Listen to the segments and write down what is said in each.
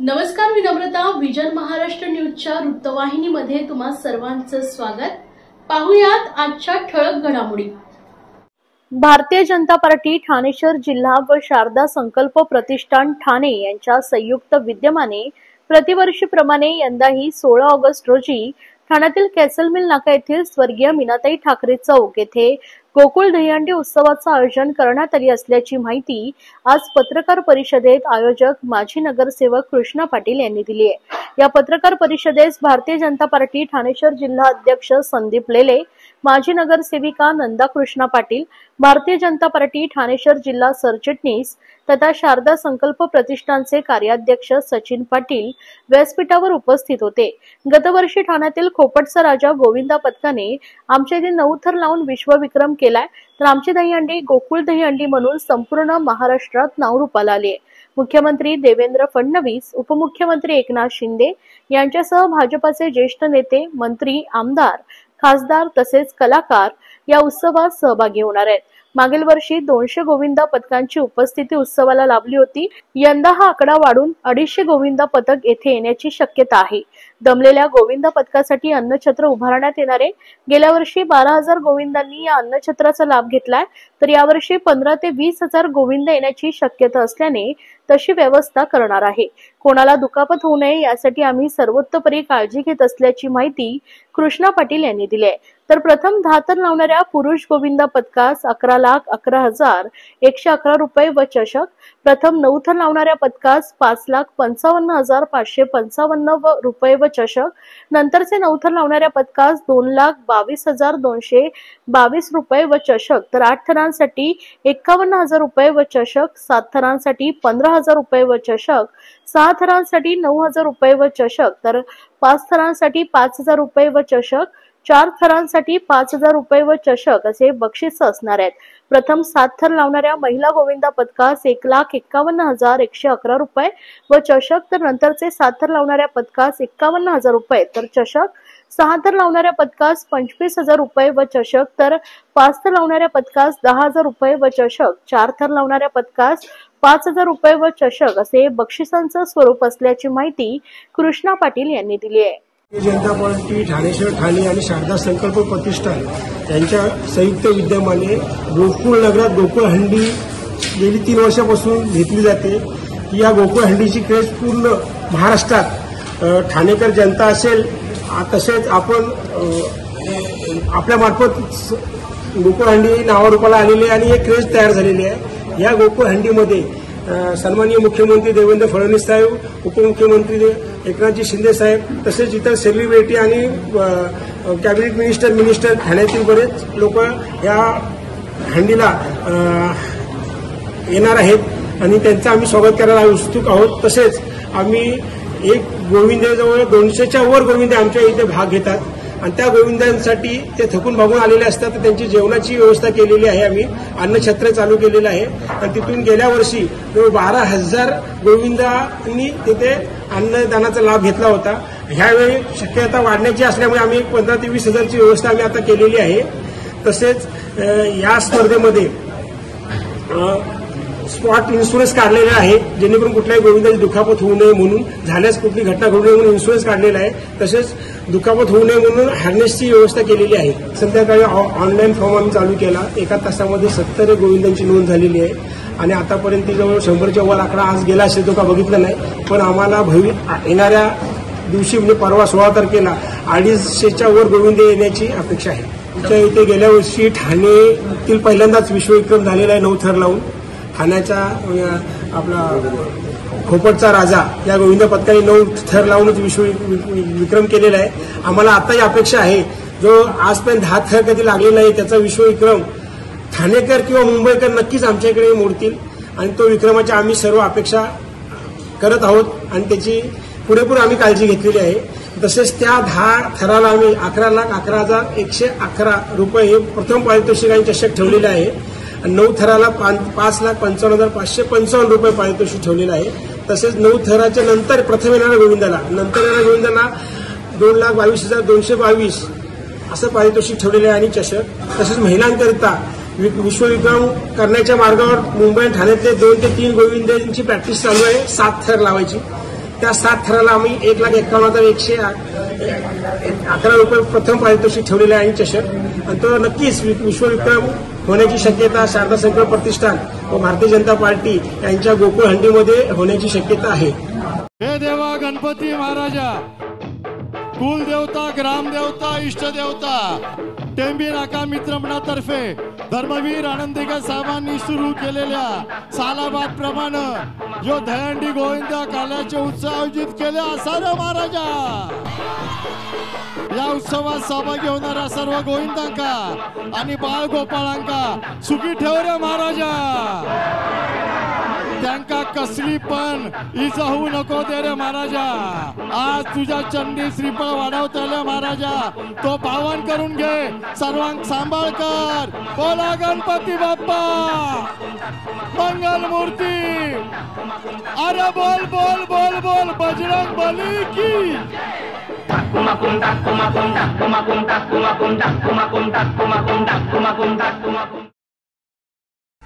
नमस्कार, मी नम्रता. विजन महाराष्ट्र न्यूजच्या वृत्तवाहिनीमध्ये तुम्हा सर्वांचं स्वागत. पाहुयात आजच्या ठळक घडामोडी. भारतीय जनता पार्टी ठाणे शहर जिल्हा व शारदा संकल्प प्रतिष्ठान ठाणे यांच्या संयुक्त विद्यमाने प्रतिवर्षीप्रमाणे यंदाही 16 ऑगस्ट रोजी ठाण्यातील कॅसल मिल नाका येथील स्वर्गीय मीनाताई ठाकरे चौक येथे गोकुळ दहीहंडी उत्सवाचं आयोजन करण्यात आले असल्याची माहिती आज पत्रकार परिषदेत आयोजक माजी नगरसेवक कृष्णा पाटील यांनी दिली आहे. या पत्रकार परिषदेस भारतीय जनता पार्टी ठाणे शहर जिल्हा अध्यक्ष संदीप लेले, माजी नगरसेविका नंदा कृष्णा पाटील, भारतीय जनता पार्टी ठाणे शहर जिल्हा सरचिटणीस तथा शारदा संकल्प प्रतिष्ठानचे कार्याध्यक्ष सचिन पाटील व्यासपीठावर उपस्थित होते. गतवर्षी ठाण्यातील खोपटचा राजा गोविंदा पथकाने आमच्या इथे 9 थर लावून विश्वविक्रम केलाय, तर आमची दहीहंडी गोकुळ दहीहंडी म्हणून संपूर्ण महाराष्ट्रात नाव रूपाला आले. मुख्यमंत्री देवेंद्र फडणवीस, उपमुख्यमंत्री एकनाथ शिंदे यांच्यासह भाजपाचे ज्येष्ठ नेते, मंत्री, आमदार, खासदार तसेच कलाकार या उत्सवात सहभागी होणार आहेत. मागील वर्षी 200 गोविंदा पथकांची उपस्थिती उत्सवाला लाभली होती. यंदा हा आकडा वाढून 250 गोविंदा पथक येथे येण्याची शक्यता आहे. दमलेल्या गोविंदा पथकासाठी अन्नछत्र उभारण्यात येणार आहे. गेल्या वर्षी 12,000 गोविंदांनी या अन्नछत्राचा लाभ घेतलाय, तर यावर्षी 15 ते 20,000 गोविंद येण्याची शक्यता असल्याने तशी व्यवस्था करणार आहे. कोणाला दुखापत होऊ नये यासाठी आम्ही सर्वतोपरी काळजी घेत असल्याची माहिती कृष्णा पाटील यांनी दिली आहे. तर प्रथम 10 थर लावणाऱ्या पुरुष गोविंदा पथकास 11,11,111 रुपये व चषक, प्रथम 9 थर लावणाऱ्या पथकास 5,55,555 रुपये व चषक, नंतरचे 9 थर लावणाऱ्या पथकास 2,22,222 रुपये व चषक, तर 8 थरांसाठी 51,000 रुपये व चषक, 7 थरांसाठी 15,000 रुपये व चषक, 6 थरांसाठी 9,000 रुपये व चषक, तर 5 थरांसाठी 5,000 रुपये व चषक, 4 थरांसाठी 5,000 रुपये व चषक असे बक्षीस असणार आहेत. प्रथम 7 थर लावणाऱ्या महिला गोविंदा पथकास 1,51,111 रुपये व चषक, तर नंतरचे 7 थर लावणाऱ्या पथकास 51,000 रुपये तर चषक, 6 थर लावणाऱ्या पथकास 25,000 रुपये व चषक, तर 5 थर लावणाऱ्या पथकास 10,000 रुपये व चषक, 4 थर लावणाऱ्या पथकास 5,000 रुपये व चषक असे बक्षिसांचं स्वरूप असल्याची माहिती कृष्णा पाटील यांनी दिली आहे. जनता पार्टी ठाणे शहर ठाणे आणि शारदा संकल्प प्रतिष्ठान यांच्या संयुक्त विद्यमाने गोकुळ नगरात गोकुळ हंडी गेली 3 वर्षापासून घेतली जाते. या गोकुळ हंडीची क्रेज पूर्ण महाराष्ट्रात ठाणेकर जनता असेल, तसेच आपण आपल्या मार्फत गोकुळ हंडी नावारूपाला आलेली आणि एक क्रेज तयार झालेली आहे. या गोकुळ हंडीमध्ये सन्माननीय मुख्यमंत्री देवेंद्र फडणवीस साहेब, उपमुख्यमंत्री एकनाथजी शिंदे साहेब तसेच इतर सेलिब्रिटी आणि कॅबिनेट मिनिस्टर ठाण्यातील बरेच लोक या हंडीला येणार आहेत आणि त्यांचं आम्ही स्वागत करायला उत्सुक आहोत. तसेच आम्ही एक गोविंदेजवळ 200च्या वर गोविंदे आमच्या इथे भाग घेतात आणि त्या गोविंदांसाठी ते थकून भागून आलेले असतात, तर त्यांची जेवणाची व्यवस्था केलेली आहे. आम्ही अन्नछत्र चालू केलेलं आहे आणि तिथून गेल्या वर्षी 12,000 गोविंदांनी तिथे अन्नदानाचा लाभ घेतला होता. ह्यावेळी शक्यता वाढण्याची असल्यामुळे आम्ही 15,000 ते 20,000ची व्यवस्था आम्ही आता केलेली आहे. तसेच या स्पर्धेमध्ये स्पॉट इन्शुरन्स काढलेला आहे, जेणेकरून कुठल्याही गोविंदाची दुखापत होऊ नये म्हणून, झाल्यास कुठली घटना घडू नये म्हणून इन्शुरन्स काढलेला आहे. तसेच दुखापत होऊ नये म्हणून हार्नेसची व्यवस्था केलेली आहे. संध्याकाळी ऑनलाईन फॉर्म आम्ही चालू केला. 1 तासामध्ये 70 गोविंदांची नोंद झालेली आहे आणि आतापर्यंत जवळ 100च्या वर आकडा आज गेला असेल तो का बघितला नाही, पण आम्हाला येणाऱ्या दिवशी म्हणजे परवा 16 तारखेला 250च्या वर गोविंद येण्याची अपेक्षा आहे. आमच्या इथे गेल्या वर्षी ठाणेतील पहिल्यांदाच विश्वविक्रम झालेला आहे 9 थर लावून. ठाण्याचा आपला खोपटचा राजा या गोविंद पथकाने 9 थर लावूनच विश्वविक्रम केलेला आहे. आम्हाला आताही अपेक्षा आहे, जो आजपर्यंत 10 थर कधी लागलेला आहे त्याचा विश्वविक्रम ठाणेकर किंवा मुंबईकर नक्कीच आमच्या इकडे मोडतील आणि तो विक्रमाच्या आम्ही सर्व अपेक्षा करत आहोत आणि त्याची पुरेपूर आम्ही काळजी घेतलेली आहे. तसेच त्या 10 थराला आम्ही 11,11,111 रुपये हे प्रथम पारितोषिक आणि चषक ठेवलेलं आहे. 9 थराला 5,55,555 रुपये पारितोषिक ठेवलेलं आहे. तसेच 9 थराच्या नंतर प्रथम येणाऱ्या गोविंदाला 2,22,222 असं पारितोषिक ठेवलेलं आहे आणि चषक. तसेच महिलांकरिता विश्वविक्रम करण्याच्या मार्गावर मुंबई ठाण्यातले 2 ते 3 गोविंदांची प्रॅक्टिस चालू आहे 7 थर लावायची. त्या 7 थराला आम्ही 1,51,111 रुपये प्रथम पारितोषिक ठेवलेले आहे चषक, आणि तो नक्कीच विश्वविक्रम होण्याची शक्यता शारदा संकल्प प्रतिष्ठान व भारतीय जनता पार्टी यांच्या गोकुळ हंडीमध्ये होण्याची शक्यता आहे. हे देवा गणपती महाराजा, कुलदेवता, ग्रामदेवता, इष्टदेवता, टेंबी नाका मित्रमंडळातर्फे धर्मवीर आनंदीकर साहेबांनी सुरू केलेल्या सालाबाद प्रमाणे जो दहीहंडी गोविंदा काल्याचे उत्सव आयोजित केले असार महाराजा. या उत्सवात सहभागी होणाऱ्या सर्व गोविंदांका आणि बाळ गोपाळांका सुखी ठेव रे महाराजा. त्यांका कसली पण इजा होऊ नको दे रे महाराजा. आज तुझ्या चंडी श्रीफळ वाढवतले महाराजा, तो पावन करून घे, सर्वांक सांभाळ कर. बोला गणपती बाप्पा मंगल मूर्ती. अरे बोल बोल बोल बोल बजरंग बली की.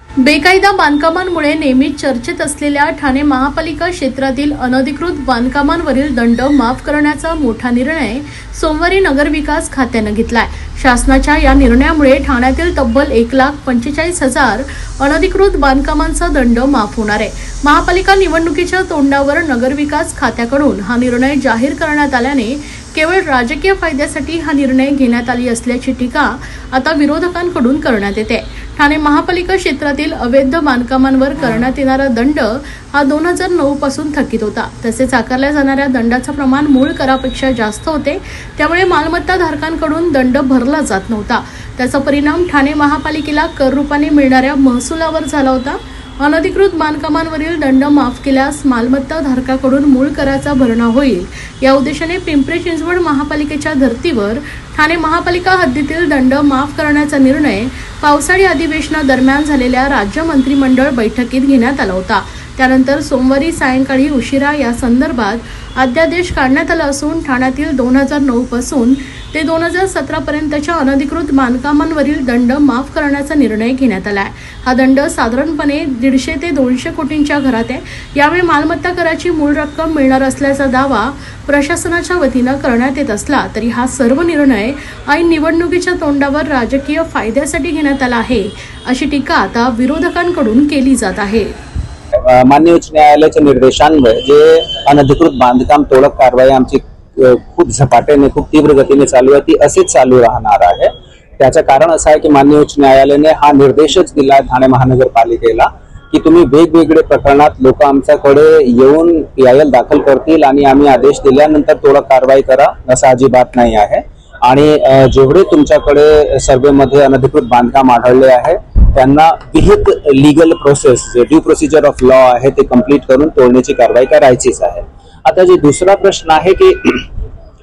बेकायदा बांधकामांमुळे नेहमीच चर्चेत असलेल्या ठाणे महापालिका क्षेत्रातील अनधिकृत बांधकामांवरील दंड माफ करण्याचा मोठा निर्णय सोमवारी नगरविकास खात्याने घेतलाय. शासनाच्या या निर्णयामुळे ठाण्यातील तब्बल 1,45,000 अनधिकृत बांधकामांचा दंड माफ होणार आहे. महापालिका निवडणुकीच्या तोंडावर नगरविकास खात्याकडून हा निर्णय जाहीर करण्यात आल्याने केवळ राजकीय फायद्यासाठी हा निर्णय घेण्यात आली असल्याची टीका आता विरोधकांकडून करण्यात येते. ठाणे महापालिका क्षेत्रातील अवैध बांधकामांवर करण्यात येणारा दंड हा 2009 पासून थकीत होता. तसेच आकारल्या जाणाऱ्या दंडाचं प्रमाण मूळ करापेक्षा जास्त होते, त्यामुळे मालमत्ता धारकांकडून दंड भरला जात नव्हता. त्याचा परिणाम ठाणे महापालिकेला कर रूपाने मिळणाऱ्या महसुलावर झाला होता. अनधिकृत बांधकामांवरील दंड माफ केल्यास मालमत्ता धारकाकडून मूळ कराचा भरणा होईल. या उद्देशाने पिंपरी चिंचवड महापालिकेच्या धर्तीवर ठाणे महापालिका हद्दीतील दंड माफ करण्याचा निर्णय पावसाळी अधिवेशनादरम्यान झालेल्या राज्य मंत्रिमंडळ बैठकीत घेण्यात आला होता. त्यानंतर सोमवारी सायंकाळी उशिरा या संदर्भात अध्यादेश काढण्यात आला असून ठाण्यातील 2009 पासून ते 2017 पर्यंतच्या अनधिकृत बांधकामांवरील दंड माफ करण्याचा निर्णय घेण्यात आला आहे. हा दंड साधारणपणे 150 ते 200 कोटींच्या घरात आहे. यावेळी मालमत्ता कराची मूळ रक्कम मिळणार असल्याचा दावा प्रशासनाच्या वतीनं करण्यात येत असला तरी हा सर्व निर्णय ऐन निवडणुकीच्या तोंडावर राजकीय फायद्यासाठी घेण्यात आला आहे, अशी टीका आता विरोधकांकडून केली जात आहे. माननीय उच्च न्यायालयाच्या निर्देशांमुळे जे अनधिकृत बांधकाम तोडक कारवाई आमची खूप झपाट्याने, खूप तीव्र गतीने चालू आहे, ती असेच चालू राहणार आहे. त्याचं कारण असं आहे की माननीय उच्च न्यायालयाने हा निर्देशच दिला आहे ठाणे महानगरपालिकेला की तुम्ही वेगवेगळे प्रकरणात लोक आमच्याकडे येऊन PIL दाखल करतील आणि आम्ही आदेश दिल्यानंतर तोडक कारवाई करा, असं अजिबात नाही आहे. आणि जेवढे तुमच्याकडे सर्वेमध्ये अनधिकृत बांधकाम आढळले आहे त्यांना विहित लीगल प्रोसेस, जे ड्यू प्रोसिजर ऑफ लॉ आहे ते कंप्लीट करून तोडण्याची कारवाई करायचीच आहे. आता जे दुसरा प्रश्न आहे की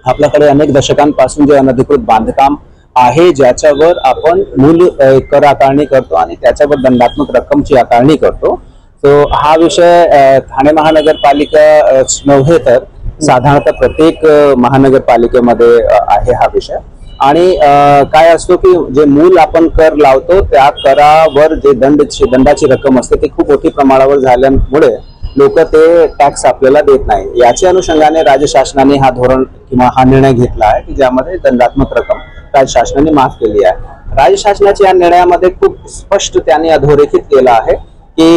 आपल्याकडे अनेक दशकांपासून जे अनधिकृत बांधकाम आहे ज्याच्यावर आपण मूल कर आकारणी करतो आणि त्याच्यावर दंडात्मक रक्कमची आकारणी करतो, तो हा विषय ठाणे महानगरपालिका नव्हे तर साधारणतः प्रत्येक महानगरपालिकेमध्ये आहे हा विषय. आणि काय असतो की जे मूल आपण कर लावतो त्या करावर जे दंडाची रक्कम असते ती खूप मोठी प्रमाणावर झाल्यामुळे लोक ते टॅक्स आपल्याला देत नाही. याच्या अनुषंगाने राज्य शासनाने हा धोरण किंवा हा निर्णय घेतला आहे की ज्यामध्ये दंडात्मक रक्कम राज्य शासनाने माफ केली आहे. राज्य शासनाच्या या निर्णयामध्ये खूप स्पष्ट त्यांनी अधोरेखित केलं आहे की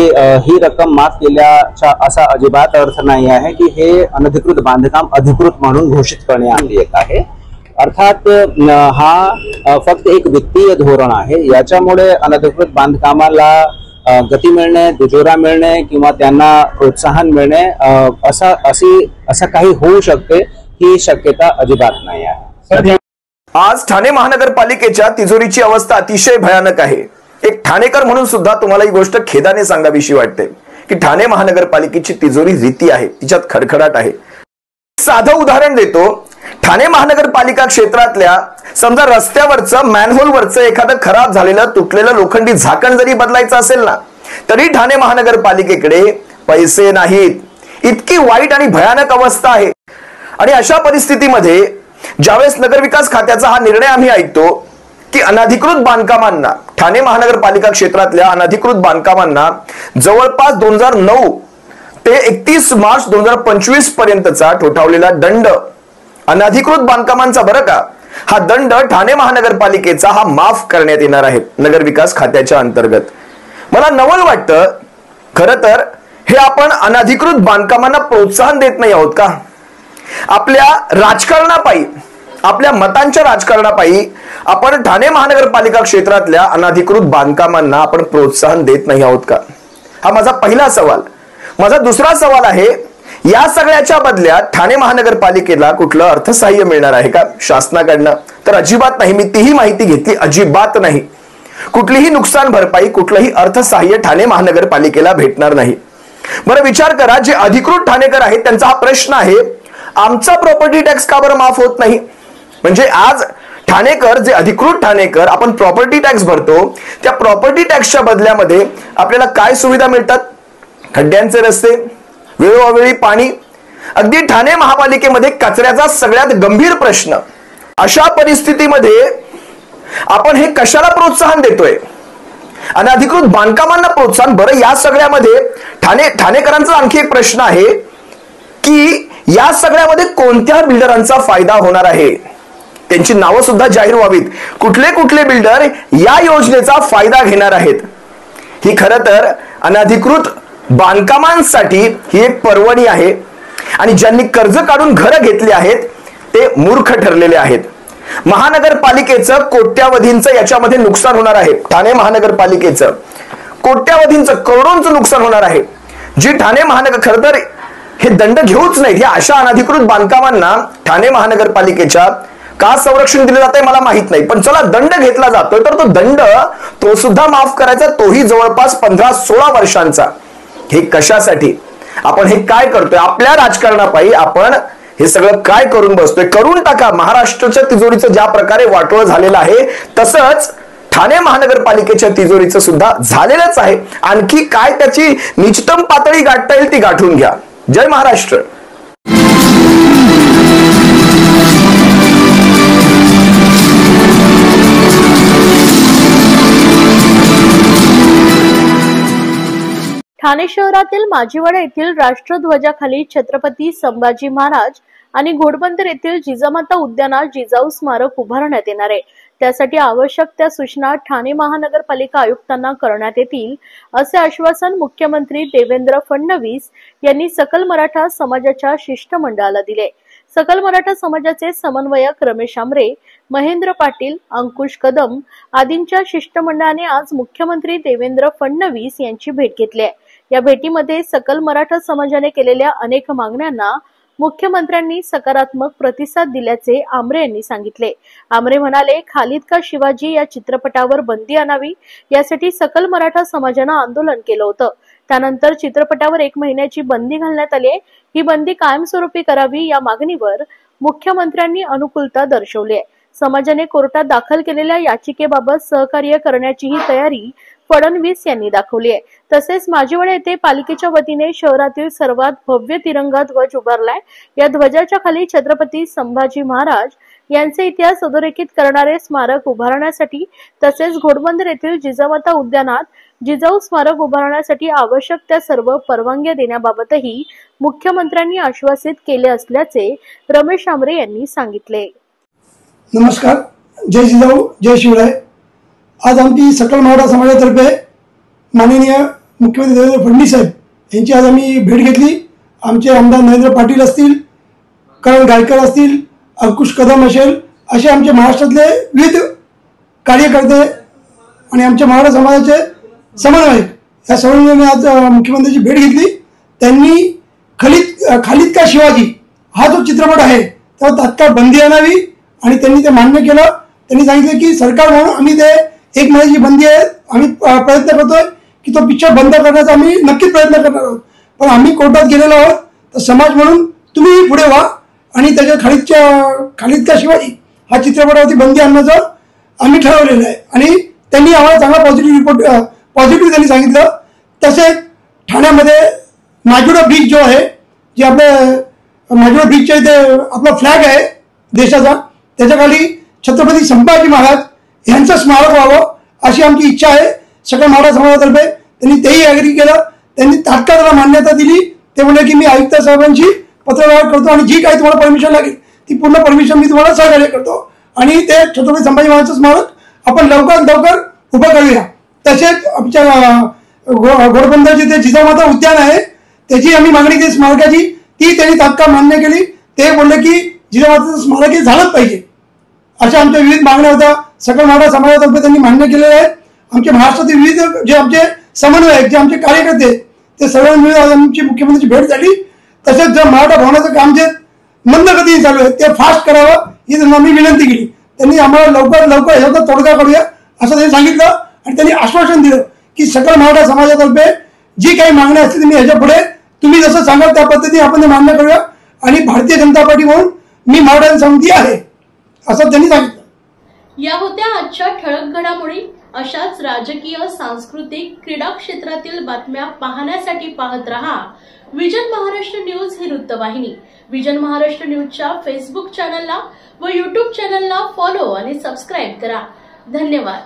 ही रक्कम माफ केल्याचा असा अजिबात अर्थ नाही आहे की हे अनधिकृत बांधकाम अधिकृत म्हणून घोषित करण्यात आले आहे. अर्थात हा फक्त एक वित्तीय धोरण आहे. याच्यामुळे अनधिकृत बांधकामाला गती मिळणे, दुजोरा मिळणे किंवा त्यांना प्रोत्साहन मिळणे असं काही होऊ शकते ही शक्यता अजिबात नाही आहे. आज ठाणे महानगरपालिकेच्या तिजोरीची अवस्था अतिशय भयानक आहे. एक ठाणेकर म्हणून सुद्धा तुम्हाला ही गोष्ट खेदाने सांगावीशी वाटते की ठाणे महानगरपालिकेची तिजोरी रीती आहे, तिच्यात खडखडाट आहे. साधं उदाहरण देतो. ठाणे महानगरपालिका क्षेत्रातल्या समजा रस्त्यावरचं मॅनहोलवरचं एखादं खराब झालेलं तुटलेलं लोखंडी झाकण जरी बदलायचं असेल ना तरी ठाणे महानगरपालिकेकडे पैसे नाहीत. इतकी वाईट आणि भयानक अवस्था आहे. आणि अशा परिस्थितीमध्ये ज्यावेळेस नगरविकास खात्याचा हा निर्णय आम्ही ऐकतो की अनधिकृत बांधकामांना, ठाणे महानगरपालिका क्षेत्रातल्या अनधिकृत बांधकामांना जवळपास 2009 ते 31 मार्च 2025 पर्यंतचा ठोठावलेला दंड अनधिकृत बांधकामांचा बरं का, हा दंड ठाणे महानगरपालिकेचा हा माफ करण्यात येणार आहे नगरविकास खात्याच्या अंतर्गत. मला नवल वाटतं खरं तर हे आपण अनधिकृत बांधकामांना प्रोत्साहन देत नाही आहोत का? आपल्या राजकारणापायी, आपल्या मतांच्या राजकारणापायी आपण ठाणे महानगरपालिका क्षेत्रातल्या अनधिकृत बांधकामांना आपण प्रोत्साहन देत नाही आहोत का? हा माझा पहिला सवाल. माझा दुसरा सवाल आहे, या सगळ्याच्या बदल्यात ठाणे महानगरपालिकेला कुठलं अर्थसहाय्य मिळणार आहे का शासनाकडनं? तर अजिबात नाही. मी तीही माहिती घेतली, अजिबात नाही. कुठलीही नुकसान भरपाई, कुठलंही अर्थसहाय्य ठाणे महानगरपालिकेला भेटणार नाही. बरं विचार करा, जे अधिकृत ठाणेकर आहेत त्यांचा हा प्रश्न आहे, आमचा प्रॉपर्टी टॅक्स का बरं माफ होत नाही? म्हणजे आज ठाणेकर, जे अधिकृत ठाणेकर आपण प्रॉपर्टी टॅक्स भरतो, त्या प्रॉपर्टी टॅक्सच्या बदल्यामध्ये आपल्याला काय सुविधा मिळतात? खड्ड्यांचे रस्ते, वेळोवेळी पाणी, अगदी ठाणे महापालिकेमध्ये कचऱ्याचा सगळ्यात गंभीर प्रश्न. अशा परिस्थितीमध्ये आपण हे कशाला प्रोत्साहन देतोय? अनधिकृत बांधकामांना प्रोत्साहन. बरं या सगळ्यामध्ये ठाणेकरांचा आणखी एक प्रश्न आहे की या सगळ्यामध्ये कोणत्या बिल्डरांचा फायदा होणार आहे? त्यांची नावं सुद्धा जाहीर व्हावीत. कुठले कुठले बिल्डर या योजनेचा फायदा घेणार आहेत? ही खरं तर अनधिकृत बांधकामांसाठी ही एक पर्वणी आहे आणि ज्यांनी कर्ज काढून घरं घेतली आहेत ते मूर्ख ठरलेले आहेत. महानगरपालिकेचं कोट्यावधींचं याच्यामध्ये नुकसान होणार आहे. ठाणे महानगरपालिकेचं कोट्यावधींचं, करोडोंचं नुकसान होणार आहे. जी ठाणे महानगर खरं तर हे दंड घेऊच नाहीत, या अशा अनधिकृत बांधकामांना ठाणे महानगरपालिकेच्या का संरक्षण दिलं जातंय मला माहित नाही, पण चला दंड घेतला जातोय तर तो दंड तो सुद्धा माफ करायचा, तोही जवळपास 15-16 वर्षांचा. हे कशासाठी? आपण हे काय करतोय? आपल्या राजकारणापायी आपण हे सगळं काय करून बसतोय? करून टाका. महाराष्ट्राच्या तिजोरीचं ज्या प्रकारे वाटोळ झालेलं आहे तसंच ठाणे महानगरपालिकेच्या तिजोरीचं सुद्धा झालेलंच आहे. आणखी काय त्याची निचतम पातळी गाठता येईल ती गाठून घ्या. जय महाराष्ट्र. ठाणे शहरातील माजीवाडा येथील राष्ट्रध्वजाखाली छत्रपती संभाजी महाराज आणि घोडबंदर येथील जिजामाता उद्यानात जिजाऊ स्मारक उभारण्यात येणार आहे. त्यासाठी आवश्यक त्या सूचना ठाणे महानगरपालिका आयुक्तांना करण्यात येतील, असे आश्वासन मुख्यमंत्री देवेंद्र फडणवीस यांनी सकल मराठा समाजाच्या शिष्टमंडळाला दिले. सकल मराठा समाजाचे समन्वयक रमेश आमरे, महेंद्र पाटील, अंकुश कदम आदींच्या शिष्टमंडळाने आज मुख्यमंत्री देवेंद्र फडणवीस यांची भेट घेतली आहे. या भेटीमध्ये सकल मराठा समाजाने केलेल्या अनेक मागण्यांना मुख्यमंत्र्यांनी सकारात्मक प्रतिसाद दिल्याचे आमरे यांनी सांगितले. आमरे म्हणाले, खालीद का शिवाजी या चित्रपटावर बंदी आणावी यासाठी सकल मराठा समाजाने आंदोलन केलं होतं. त्यानंतर चित्रपटावर 1 महिन्याची बंदी घालण्यात आली. ही बंदी कायमस्वरूपी करावी या मागणीवर मुख्यमंत्र्यांनी अनुकूलता दर्शवली आहे. समाजाने कोर्टात दाखल केलेल्या याचिकेबाबत सहकार्य करण्याचीही तयारी फडणवीस यांनी दाखवली आहे. तसेच माजीवाडा येथे पालिकेच्या वतीने शहरातील सर्वात भव्य तिरंगा ध्वज उभारलाय. या ध्वजाच्या खाली छत्रपती संभाजी महाराज यांचे इतिहास अधोरेखित करणारे स्मारक उभारण्यासाठी तसेच घोडबंदर येथील जिजामाता उद्यानात जिजाऊ स्मारक उभारण्यासाठी आवश्यक त्या सर्व परवानग्या देण्याबाबतही मुख्यमंत्र्यांनी आश्वासित केले असल्याचे रमेश आमरे यांनी सांगितले. नमस्कार, जय जिजाऊ, जय शिवराय. आज आमची सकल मराठा समाजातर्फे माननीय मुख्यमंत्री देवेंद्र फडणवीस साहेब यांची आज आम्ही भेट घेतली. आमचे आमदार महेंद्र पाटील असतील, करण गायकर असतील, अंकुश कदम असेल, असे आमचे महाराष्ट्रातले विविध कार्यकर्ते आणि आमच्या मराठा समाजाचे समन्वयक या सर्वांनी आज मुख्यमंत्र्यांची भेट घेतली. त्यांनी खालीद का शिवाजी हा जो चित्रपट आहे त्यावर तात्काळ बंदी आणावी आणि त्यांनी ते मान्य केलं. त्यांनी सांगितलं की सरकार म्हणून आम्ही ते 1 महिन्याची बंदी आहे, आम्ही प्रयत्न करतोय की तो पिक्चर बंद करण्याचा आम्ही नक्कीच प्रयत्न करणार आहोत. पण आम्ही कोर्टात गेलेलो आहोत, तर समाज म्हणून तुम्ही पुढे व्हा आणि त्याच्या खालीद का शिवाजी हा चित्रपटावरती बंदी आणण्याचं आम्ही ठरवलेलं आहे. आणि त्यांनी आम्हाला चांगला पॉझिटिव्ह त्यांनी सांगितलं. तसेच ठाण्यामध्ये माजुडा ब्रिज जो आहे, जे आपल्या माजुडा ब्रिजच्या इथे आपला फ्लॅग आहे देशाचा, त्याच्या खाली छत्रपती संभाजी महाराज यांचं स्मारक व्हावं अशी आमची इच्छा आहे. सकल मराठा समाजातर्फे त्यांनी तेही ॲग्री केलं. त्यांनी तात्काळ त्याला मान्यता दिली. ते म्हणले की मी आयुक्त साहेबांची पत्रव्यवहार करतो आणि जी काही तुम्हाला परमिशन लागेल ती पूर्ण परमिशन मी तुम्हाला सहकार्य करतो आणि ते छत्रपती संभाजी महाराज स्मारक आपण लवकरात लवकर उभं करूया. तसेच आमच्या घोडबंदरचे ते जिजामाता उद्यान आहे त्याची आम्ही मागणी केली स्मारकाची, ती त्यांनी तात्काळ मान्य केली. ते बोलले की जिजामाताचं स्मारक हे झालंच पाहिजे. अशा आमच्या विविध मागण्या होत्या. सकल मराठा समाजातर्फे त्यांनी मान्य केलेले आहेत. आमच्या महाराष्ट्रातील विविध जे आमचे समन्वयक जे आमचे कार्यकर्ते ते सर्वांनी आज आमची मुख्यमंत्र्यांची भेट झाली. तसेच जर मराठा भवनाचं काम जे मंद गतीने चालू आहे ते फास्ट करावं ही त्यांना आम्ही विनंती केली. त्यांनी आम्हाला लवकर लवकर ह्याचा तोडगा काढूया असं त्यांनी सांगितलं आणि त्यांनी आश्वासन दिलं की सकल मराठा समाजातर्फे जी काही मागण्या असतील मी ह्याच्या पुढे तुम्ही जसं सांगाल त्या पद्धतीने आपण ते मान्य करूया आणि भारतीय जनता पार्टी म्हणून मी मराठा समिती आहे असं त्यांनी सांगितलं. या होत्या आजच्या ठळक घडामोडी. अशाच राजकीय, सांस्कृतिक, क्रीडा क्षेत्रातील बातम्या पाहण्यासाठी पाहत रहा विजन महाराष्ट्र न्यूज ही वृत्तवाहिनी. विजन महाराष्ट्र न्यूजच्या फेसबुक चॅनलला व युट्यूब चॅनलला फॉलो आणि सबस्क्राईब करा. धन्यवाद.